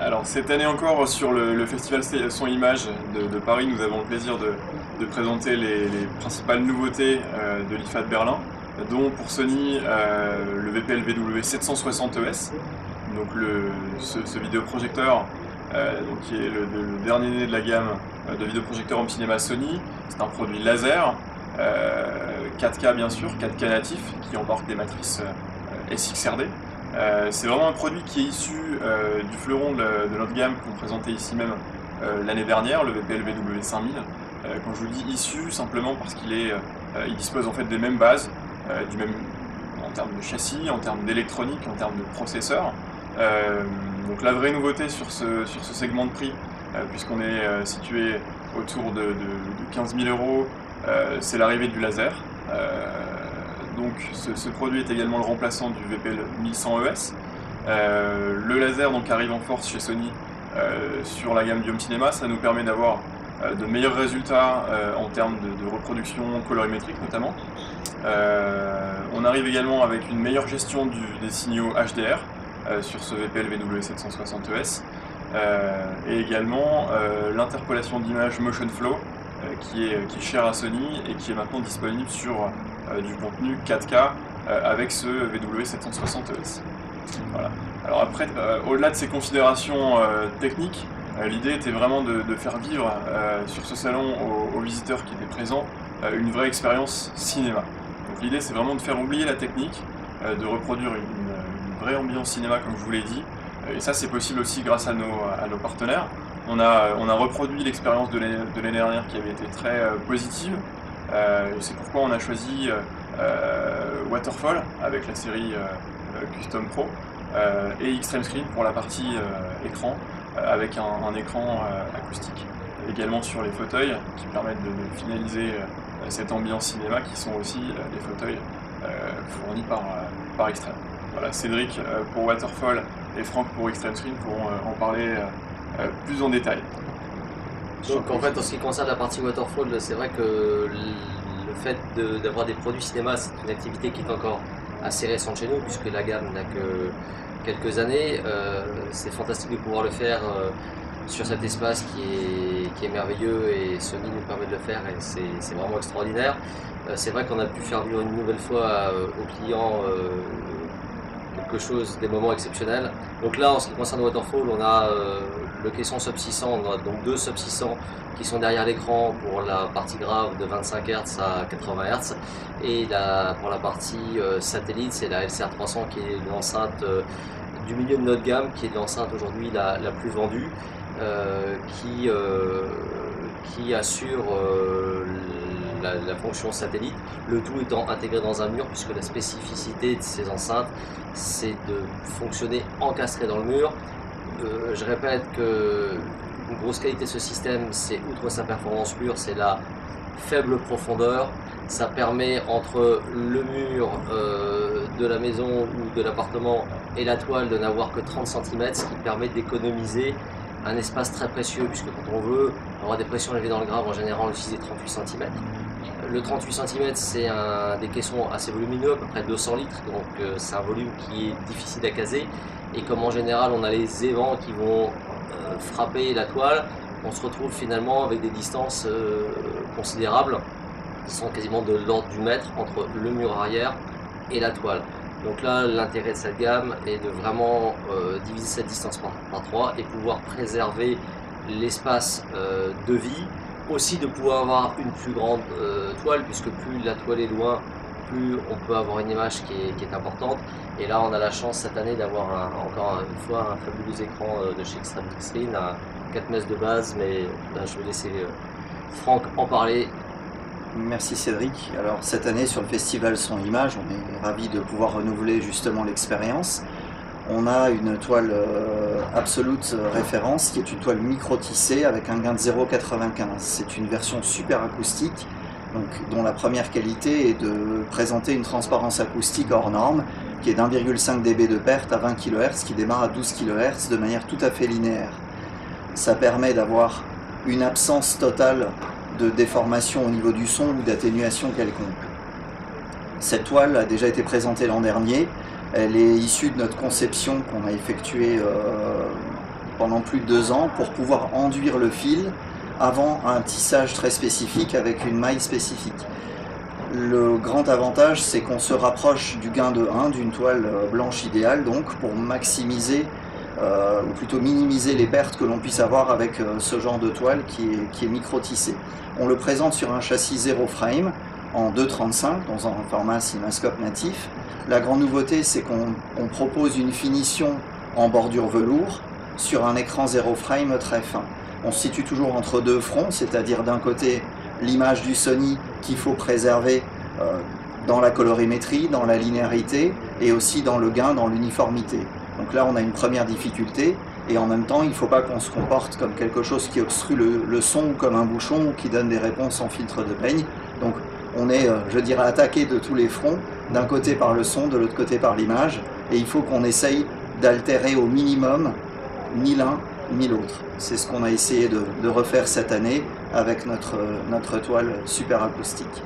Alors cette année encore sur le festival Son Image de Paris, nous avons le plaisir de présenter les principales nouveautés de l'IFA de Berlin, dont pour Sony le VPL VW760ES, donc ce vidéoprojecteur qui est le dernier né de la gamme de vidéoprojecteurs home cinéma Sony. C'est un produit laser, 4K bien sûr, 4K natif, qui embarque des matrices SXRD. C'est vraiment un produit qui est issu du fleuron de notre gamme qu'on présentait ici même l'année dernière, le VPL VW5000. Quand je vous dis issu, simplement parce il dispose en fait des mêmes bases, en termes de châssis, en termes d'électronique, en termes de processeur. Donc la vraie nouveauté sur ce segment de prix, puisqu'on est situé autour de 15 000 €, c'est l'arrivée du laser. Donc ce produit est également le remplaçant du VPL 1100ES. Le laser donc arrive en force chez Sony sur la gamme du home cinéma. Ça nous permet d'avoir de meilleurs résultats en termes de reproduction colorimétrique notamment. On arrive également avec une meilleure gestion des signaux HDR sur ce VPL VW760ES et également l'interpolation d'images Motion Flow qui est chère à Sony et qui est maintenant disponible sur du contenu 4K avec ce VW760ES. Voilà. Alors après, au-delà de ces considérations techniques, l'idée était vraiment de faire vivre sur ce salon aux visiteurs qui étaient présents une vraie expérience cinéma. Donc l'idée c'est vraiment de faire oublier la technique, de reproduire une vraie ambiance cinéma comme je vous l'ai dit, et ça c'est possible aussi grâce à nos partenaires. On a reproduit l'expérience de l'année dernière qui avait été très positive, et c'est pourquoi on a choisi Waterfall avec la série Custom Pro et Extreme Screen pour la partie écran avec un écran acoustique. Également sur les fauteuils qui permettent de finaliser cette ambiance cinéma qui sont aussi des fauteuils fournis par Extreme. Voilà, Cédric pour Waterfall et Franck pour Extreme Screen pourront en parler plus en détail. Donc en fait en ce qui concerne la partie Waterfall, c'est vrai que le fait d'avoir des produits cinéma, c'est une activité qui est encore assez récente chez nous puisque la gamme n'a que quelques années. C'est fantastique de pouvoir le faire sur cet espace qui est merveilleux et Sony nous permet de le faire et c'est vraiment extraordinaire. C'est vrai qu'on a pu faire vivre une nouvelle fois aux clients quelque chose, des moments exceptionnels. Donc là en ce qui concerne Waterfall, on a le caisson sub 600, on a donc deux sub 600 qui sont derrière l'écran pour la partie grave de 25 Hz à 80 Hz et pour la partie satellite c'est la LCR 300 qui est l'enceinte du milieu de notre gamme, qui est l'enceinte aujourd'hui la plus vendue, qui assure la fonction satellite, le tout étant intégré dans un mur puisque la spécificité de ces enceintes c'est de fonctionner encastré dans le mur. Je répète que une grosse qualité de ce système, c'est outre sa performance pure, c'est la faible profondeur. Ça permet entre le mur de la maison ou de l'appartement et la toile de n'avoir que 30 cm, ce qui permet d'économiser un espace très précieux, puisque quand on veut avoir des pressions élevées dans le grave, en général on utilise des 38 cm. Le 38 cm c'est des caissons assez volumineux, à peu près 200 litres, donc c'est un volume qui est difficile à caser. Et comme en général on a les évents qui vont frapper la toile, on se retrouve finalement avec des distances considérables, qui sont quasiment de l'ordre du mètre entre le mur arrière et la toile. Donc là l'intérêt de cette gamme est de vraiment diviser cette distance par 3 et pouvoir préserver l'espace de vie, aussi de pouvoir avoir une plus grande toile, puisque plus la toile est loin, plus on peut avoir une image qui est importante. Et là on a la chance cette année d'avoir encore une fois un fabuleux écran de chez Extreme Screen à 4 messes de base, mais là je vais laisser Franck en parler. Merci Cédric. Alors cette année sur le festival Son Image, on est ravis de pouvoir renouveler justement l'expérience. On a une toile Absolute référence qui est une toile micro-tissée avec un gain de 0,95. C'est une version super acoustique, dont la première qualité est de présenter une transparence acoustique hors norme qui est d'1,5 dB de perte à 20 kHz qui démarre à 12 kHz de manière tout à fait linéaire. Ça permet d'avoir une absence totale de déformation au niveau du son ou d'atténuation quelconque. Cette toile a déjà été présentée l'an dernier. Elle est issue de notre conception qu'on a effectuée pendant plus de 2 ans pour pouvoir enduire le fil avant un tissage très spécifique avec une maille spécifique. Le grand avantage, c'est qu'on se rapproche du gain de 1, d'une toile blanche idéale, donc pour maximiser, ou plutôt minimiser les pertes que l'on puisse avoir avec ce genre de toile qui est micro-tissée. On le présente sur un châssis zéro frame en 2.35 dans un format cinémascope natif. La grande nouveauté, c'est qu'on propose une finition en bordure velours sur un écran zéro frame très fin. On se situe toujours entre deux fronts, c'est-à-dire d'un côté l'image du Sony qu'il faut préserver dans la colorimétrie, dans la linéarité et aussi dans le gain, dans l'uniformité. Donc là on a une première difficulté et en même temps il ne faut pas qu'on se comporte comme quelque chose qui obstrue le son ou comme un bouchon ou qui donne des réponses en filtre de peigne. Donc on est, je dirais, attaqué de tous les fronts, d'un côté par le son, de l'autre côté par l'image, et il faut qu'on essaye d'altérer au minimum ni l'un ni l'autre. C'est ce qu'on a essayé de refaire cette année avec notre toile super acoustique.